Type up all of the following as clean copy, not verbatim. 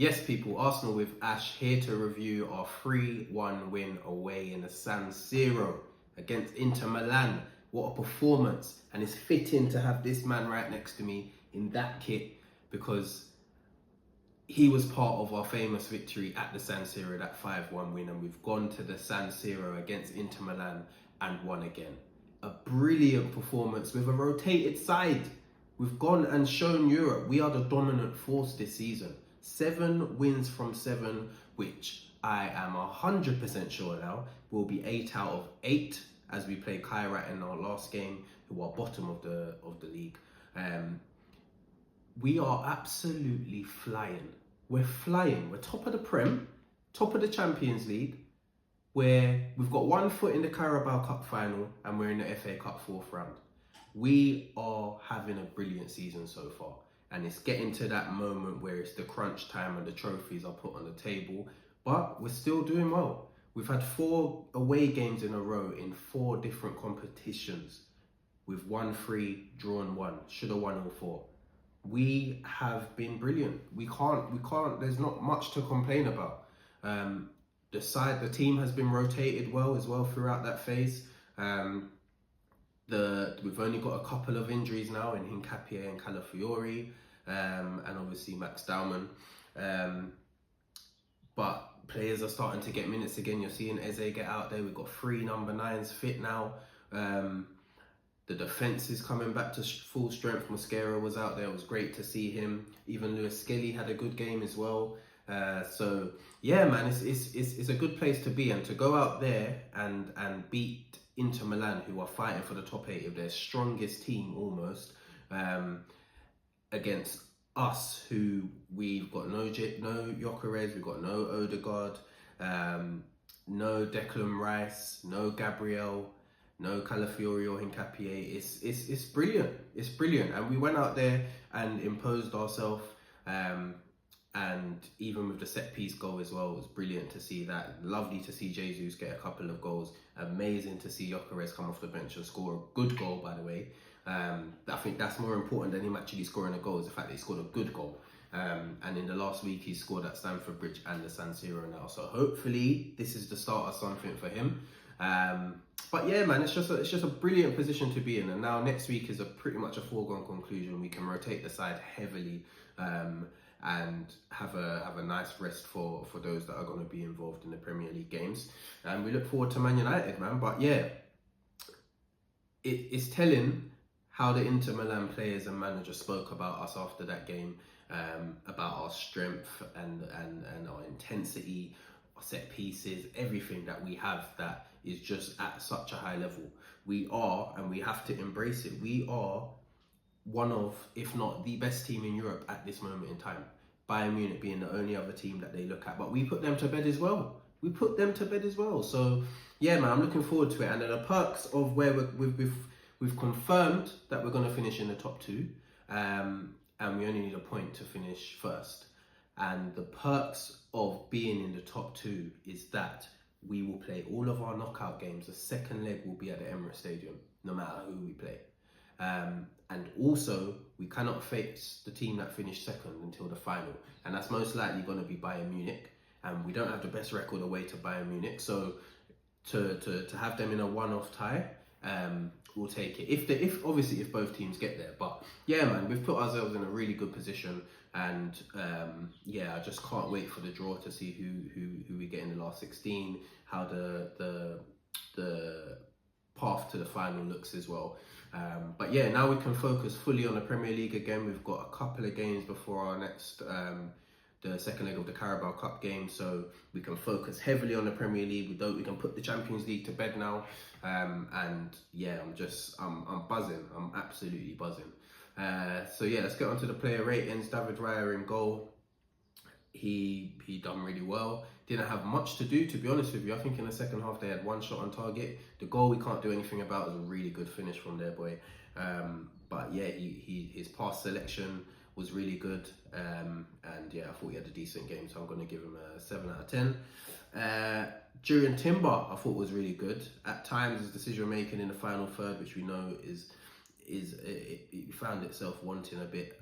Yes, people, Arsenal with Ash here to review our 3-1 win away in the San Siro against Inter Milan. What a performance. And it's fitting to have this man right next to me in that kit because he was part of our famous victory at the San Siro, that 5-1 win. And we've gone to the San Siro against Inter Milan and won again. A brilliant performance with a rotated side. We've gone and shown Europe we are the dominant force this season. 7 wins from 7, which I am 100% sure now will be 8 out of 8 as we play Kairat in our last game, who are bottom of the league. We are absolutely flying. We're flying. We're top of the Prem, top of the Champions League, where we've got 1 foot in the Carabao Cup final and we're in the FA Cup 4th round. We are having a brilliant season so far. And it's getting to that moment where it's the crunch time and the trophies are put on the table. But we're still doing well. We've had 4 away games in a row in 4 different competitions. We've won 3, drawn 1. Should have won all 4. We have been brilliant. We can't, there's not much to complain about. The team has been rotated well as well throughout that phase. We've only got a couple of injuries now in Hincapié and Calafiori, and obviously Max Daumann. But players are starting to get minutes again. You're seeing Eze get out there. We've got 3 number 9s fit now. The defence is coming back to full strength. Mosquera was out there. It was great to see him. Even Lewis Skelly had a good game as well. So yeah, man, it's a good place to be, and to go out there and beat Inter Milan, who are fighting for the top 8 of their strongest team almost, against us, who we've got no Gyökeres, we've got no Odegaard, no Declan Rice, no Gabriel, no Calafiori or Hincapié. It's brilliant. It's brilliant, and we went out there and imposed ourselves. And even with the set piece goal as well, it was brilliant to see that. Lovely to see Jesus get a couple of goals. Amazing to see Gyökeres come off the bench and score a good goal, by the way. I think that's more important than him actually scoring a goal, is the fact that he scored a good goal. And in the last week, he scored at Stamford Bridge and the San Siro now. So hopefully this is the start of something for him. But yeah, man, it's just a brilliant position to be in. And now next week is pretty much a foregone conclusion. We can rotate the side heavily. And have a nice rest for those that are going to be involved in the Premier League games. And we look forward to Man United, man. But yeah, it's telling how the Inter Milan players and manager spoke about us after that game, about our strength and our intensity, our set pieces, everything that we have that is just at such a high level. We are, and we have to embrace it, we are one of, if not the best team in Europe at this moment in time. Bayern Munich being the only other team that they look at, but we put them to bed as well. So yeah, man, I'm looking forward to it. And the perks of where we've confirmed that we're going to finish in the top 2, and we only need a point to finish first. And the perks of being in the top 2 is that we will play all of our knockout games. The second leg will be at the Emirates Stadium, no matter who we play. And also, we cannot face the team that finished second until the final. And that's most likely going to be Bayern Munich. And we don't have the best record away to Bayern Munich. So to have them in a one-off tie, we'll take it. If both teams get there. But yeah, man, we've put ourselves in a really good position. And yeah, I just can't wait for the draw to see who we get in the last 16, how the path to the final looks as well. But yeah, now we can focus fully on the Premier League again. We've got a couple of games before our next, the second leg of the Carabao Cup game, so we can focus heavily on the Premier League. We can put the Champions League to bed now. And yeah, I'm buzzing. I'm absolutely buzzing. So yeah, let's get on to the player ratings. David Raya in goal. He done really well. Didn't have much to do, to be honest with you. I think in the second half they had 1 shot on target. The goal we can't do anything about. It was a really good finish from their boy. But yeah, his pass selection was really good. And yeah, I thought he had a decent game, so I'm going to give him a 7 out of 10. During Timber, I thought was really good. At times, his decision making in the final third, which we know is it found itself wanting a bit.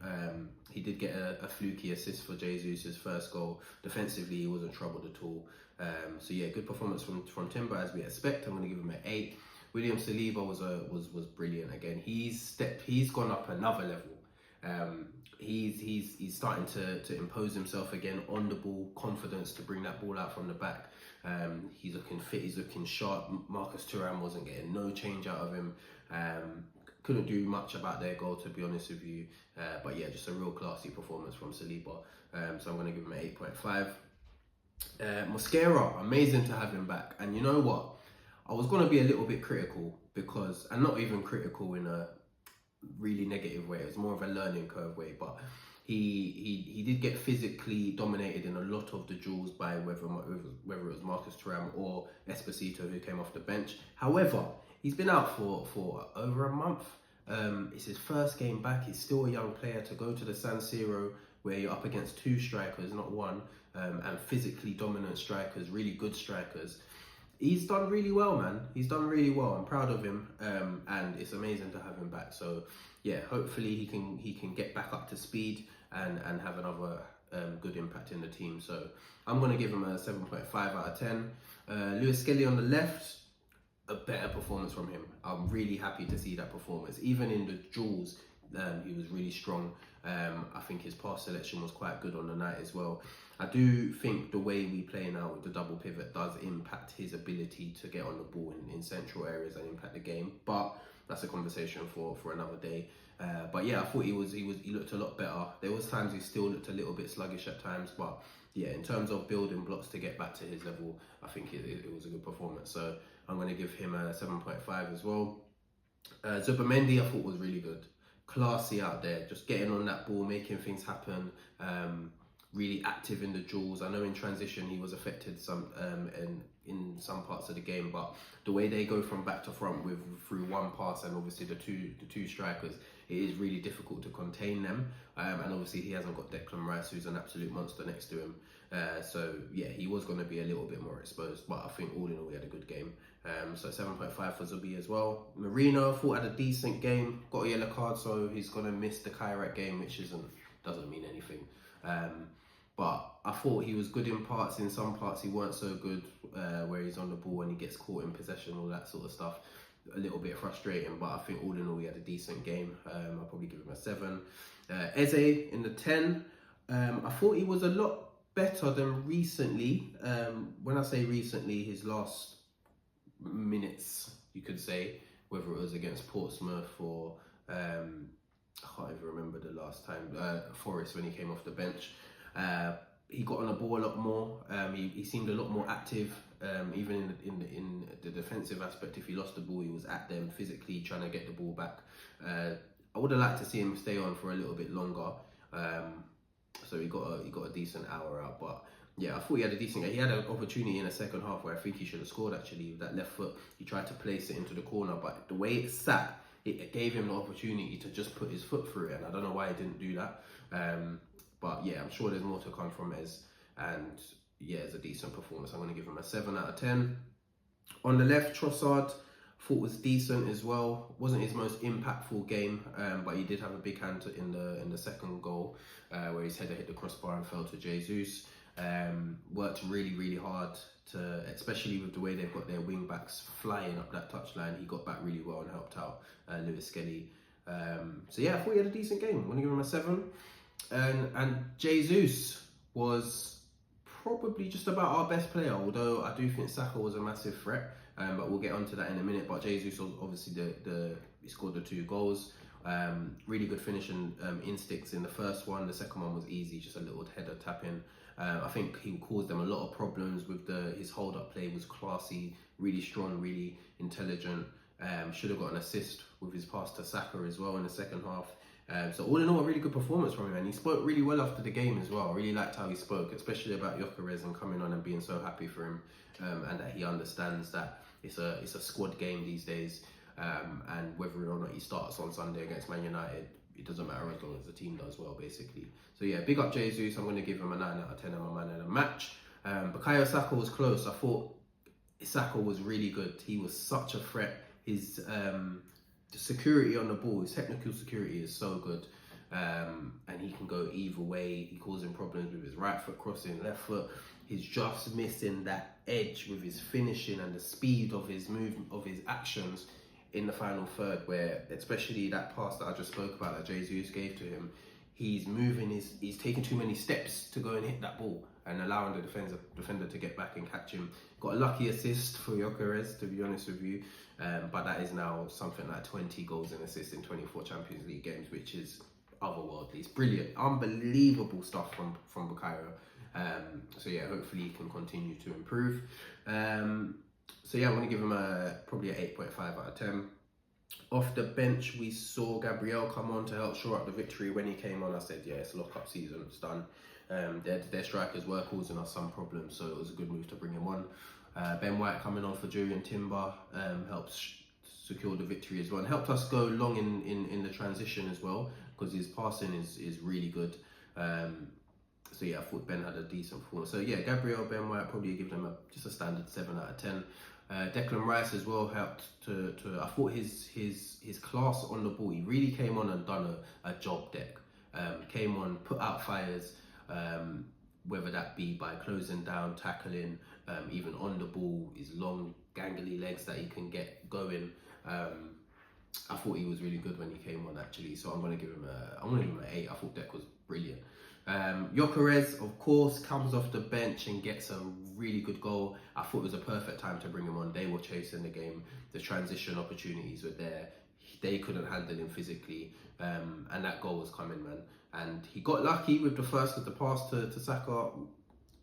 He did get a fluky assist for Jesus' first goal. Defensively, he wasn't troubled at all. So yeah, good performance from Timber as we expect. I'm going to give him an 8. William Saliba was brilliant again. He's gone up another level. He's starting to impose himself again on the ball, confidence to bring that ball out from the back. He's looking fit, he's looking sharp. Marcus Thuram wasn't getting no change out of him. Couldn't do much about their goal, to be honest with you. But yeah, just a real classy performance from Saliba. So I'm going to give him an 8.5. Mosquera, amazing to have him back. And you know what? I was going to be a little bit critical because, and not even critical in a really negative way, it was more of a learning curve way, but he did get physically dominated in a lot of the duels by whether it was Marcus Thuram or Esposito, who came off the bench. However, he's been out for over a month. It's his first game back. He's still a young player. To go to the San Siro where you're up against 2 strikers, not one, and physically dominant strikers, really good strikers. He's done really well, man. He's done really well. I'm proud of him, and it's amazing to have him back. So yeah, hopefully he can get back up to speed and have another good impact in the team. So I'm going to give him a 7.5 out of 10. Lewis Skelly on the left, a better performance from him. I'm really happy to see that performance. Even in the duels, he was really strong. I think his pass selection was quite good on the night as well. I do think the way we play now with the double pivot does impact his ability to get on the ball in central areas and impact the game. But that's a conversation for another day. But yeah, I thought he looked a lot better. There was times he still looked a little bit sluggish at times, but yeah, in terms of building blocks to get back to his level, I think it was a good performance. So I'm going to give him a 7.5 as well. Zubimendi, I thought was really good. Classy out there, just getting on that ball, making things happen. Really active in the duels. I know in transition he was affected in some parts of the game, but the way they go from back to front through one pass and obviously the two strikers, it is really difficult to contain them. And obviously he hasn't got Declan Rice, who's an absolute monster next to him. So yeah, he was going to be a little bit more exposed, but I think all in all he had a good game. So 7.5 for Zubi as well. Marino, thought had a decent game, got a yellow card, so he's going to miss the Kairat game, which doesn't mean anything. But I thought he was good in parts. In some parts he weren't so good, where he's on the ball and he gets caught in possession, all that sort of stuff. A little bit frustrating, but I think all in all he had a decent game. I'll probably give him a 7. Eze in the 10. I thought he was a lot better than recently. When I say recently, his last minutes, you could say, whether it was against Portsmouth or I can't even remember the last time, Forest, when he came off the bench. He got on the ball a lot more. He seemed a lot more active, even in the defensive aspect. If he lost the ball, he was at them physically trying to get the ball back. I would have liked to see him stay on for a little bit longer. So he got a decent hour out. But yeah, I thought he had a decent game. He had an opportunity in the second half where I think he should have scored actually with that left foot. He tried to place it into the corner, but the way it sat, it gave him the opportunity to just put his foot through it, and I don't know why he didn't do that. But yeah, I'm sure there's more to come from Ez, and yeah, it's a decent performance. I'm going to give him a 7 out of 10. On the left, Trossard, thought was decent as well. Wasn't his most impactful game, but he did have a big hand in the second goal, where his header hit the crossbar and fell to Jesus. Worked really hard to, especially with the way they've got their wing backs flying up that touchline. He got back really well and helped out Lewis Skelly. So yeah, I thought he had a decent game. I'm going to give him a 7. And Jesus was probably just about our best player, although I do think Saka was a massive threat, but we'll get onto that in a minute. But Jesus was obviously he scored the 2 goals. Really good finishing instincts in the first one. The second one was easy, just a little header tap in. I think he caused them a lot of problems with his hold up play was classy, really strong, really intelligent. Should have got an assist with his pass to Saka as well in the second half. So all in all, a really good performance from him, and he spoke really well after the game as well. I really liked how he spoke, especially about Gyökeres and coming on and being so happy for him, and that he understands that it's a squad game these days, and whether or not he starts on Sunday against Man United, it doesn't matter as long as the team does well, basically. So yeah, big up Jesus. I'm going to give him a 9 out of 10 and my man of the match. Bukayo Saka was close. I thought Saka was really good. He was such a threat. His the security on the ball, his technical security is so good. And he can go either way. He causing problems with his right foot crossing, left foot. He's just missing that edge with his finishing and the speed of his movement, of his actions in the final third, where especially that pass that I just spoke about that Jesus gave to him, he's taking too many steps to go and hit that ball and allowing the defender to get back and catch him. Got a lucky assist for Gyökeres, to be honest with you, but that is now something like 20 goals and assists in 24 Champions League games, which is otherworldly. It's brilliant, unbelievable stuff from Bukayo. So yeah, hopefully he can continue to improve. So yeah, I'm going to give him probably an 8.5 out of 10. Off the bench, we saw Gabriel come on to help shore up the victory. When he came on, I said, yeah, it's lock-up season, it's done. Their strikers were causing us some problems, so it was a good move to bring him on. Ben White coming on for Julian Timber helps secure the victory as well, and helped us go long in the transition as well, because his passing is really good. So yeah, I thought Ben had a decent performance. So yeah, Gabriel, Ben White, probably give them just a standard 7 out of 10. Declan Rice as well helped to I thought his class on the ball, he really came on and done a job deck. Came on, put out fires, whether that be by closing down, tackling, even on the ball, his long gangly legs that he can get going. I thought he was really good when he came on actually, so I'm gonna give him an 8. I thought Deck was brilliant. Gyökeres, of course, comes off the bench and gets a really good goal. I thought it was a perfect time to bring him on. They were chasing the game. The transition opportunities were there. They couldn't handle him physically, and that goal was coming, man. And he got lucky with the pass to Saka.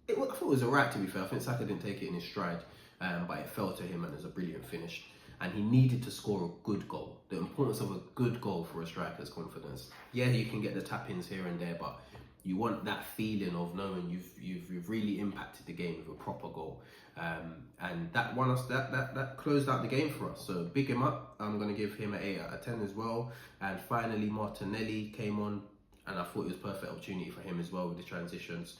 I thought it was alright, to be fair. I think Saka didn't take it in his stride, but it fell to him and it was a brilliant finish. And he needed to score a good goal. The importance of a good goal for a striker's confidence. Yeah, you can get the tap-ins here and there, but you want that feeling of knowing you've really impacted the game with a proper goal, and that won us. That closed out the game for us. So big him up. I'm gonna give him an 8 out of 10 as well. And finally, Martinelli came on, and I thought it was a perfect opportunity for him as well with the transitions.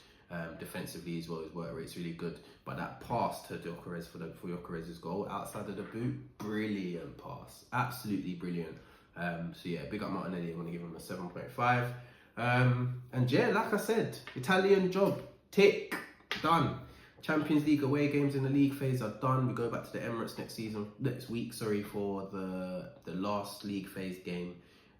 Defensively as well, his work rate's really good. But that pass to Gyökeres for Gyökeres' goal outside of the boot, brilliant pass, absolutely brilliant. So yeah, big up Martinelli. I'm gonna give him a 7.5. And yeah, like I said, Italian job, tick, done. Champions League away games in the league phase are done. We go back to the Emirates next week, for the last league phase game.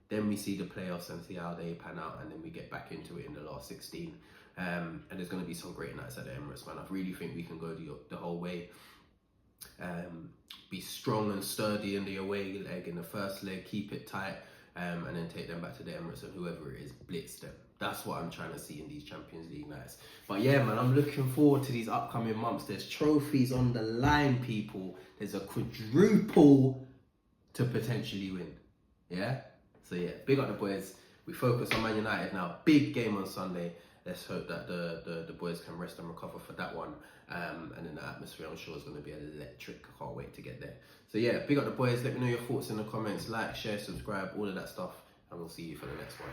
Then we see the playoffs and see how they pan out, and then we get back into it in the last 16. And there's going to be some great nights at the Emirates, man. I really think we can go the whole way. Be strong and sturdy in the away leg, in the first leg, keep it tight. And then take them back to the Emirates, and whoever it is, blitz them. That's what I'm trying to see in these Champions League nights. But yeah, man, I'm looking forward to these upcoming months. There's trophies on the line, people. There's a quadruple to potentially win. Yeah? So yeah, big up the boys. We focus on Man United now. Big game on Sunday. Let's hope that the boys can rest and recover for that one. And then the atmosphere, I'm sure, is going to be electric. I can't wait to get there. So yeah, big up the boys. Let me know your thoughts in the comments. Like, share, subscribe, all of that stuff. And we'll see you for the next one.